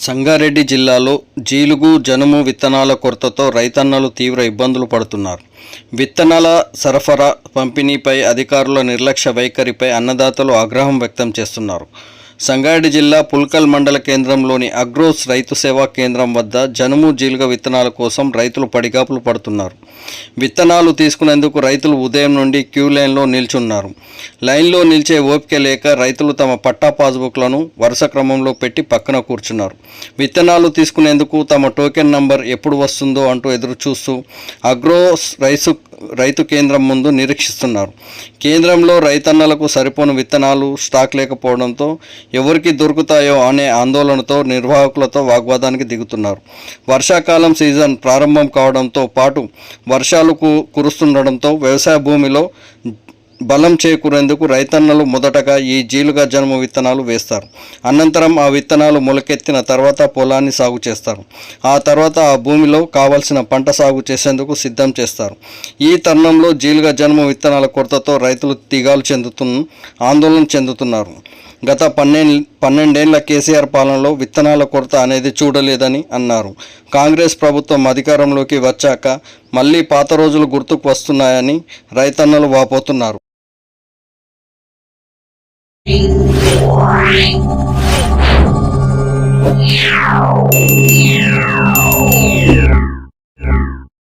సంగారెడ్డి జిల్లాలో జీలుగు, జనుము విత్తనాల కొరతతో రైతన్నలు తీవ్ర ఇబ్బందులు పడుతున్నారు. విత్తనాల సరఫరా, పంపిణీపై అధికారుల నిర్లక్ష్య వైఖరిపై అన్నదాతలు ఆగ్రహం వ్యక్తం చేస్తున్నారు. సంగారెడ్డి జిల్లా పుల్కల్ మండల కేంద్రంలోని అగ్రోస్ రైతు సేవా కేంద్రం వద్ద జనుము, జీలుగ విత్తనాల కోసం రైతులు పడిగాపులు పడుతున్నారు. విత్తనాలు తీసుకునేందుకు రైతులు ఉదయం నుండి క్యూ లైన్లో నిల్చున్నారు. లైన్లో నిలిచే ఓపిక లేక రైతులు తమ పట్టా పాస్బుక్లను వరుస క్రమంలో పెట్టి పక్కన కూర్చున్నారు. విత్తనాలు తీసుకునేందుకు తమ టోకెన్ నంబర్ ఎప్పుడు వస్తుందో అంటూ ఎదురు చూస్తూ అగ్రోస్ రైతు కేంద్రం ముందు నిరీక్షిస్తున్నారు. కేంద్రంలో రైతన్నలకు సరిపోను విత్తనాలు స్టాక్ లేకపోవడంతో ఎవరికి దొరుకుతాయో అనే ఆందోళనతో నిర్వాహకులతో వాగ్వాదానికి దిగుతున్నారు. వర్షాకాలం సీజన్ ప్రారంభం కావడంతో పాటు వర్షాలు కురుస్తుండడంతో వ్యవసాయ భూమిలో బలం చేకూరేందుకు రైతన్నలు మొదటగా ఈ జీలుగ, జనుము విత్తనాలు వేస్తారు. అనంతరం ఆ విత్తనాలు మొలకెత్తిన తర్వాత పొలాన్ని సాగు చేస్తారు. ఆ తర్వాత ఆ భూమిలో కావలసిన పంట సాగు చేసేందుకు సిద్ధం చేస్తారు. ఈ తరుణంలో జీలుగ, జనుము విత్తనాల కొరతతో రైతులు ఆందోళన చెందుతున్నారు. గత 12 కేసీఆర్ పాలనలో విత్తనాల కొరత అనేది చూడలేదని అన్నారు. కాంగ్రెస్ ప్రభుత్వం అధికారంలోకి వచ్చాక మళ్ళీ పాత రోజులు గుర్తుకు వస్తున్నాయని రైతన్నలు వాపోతున్నారు. Yeah.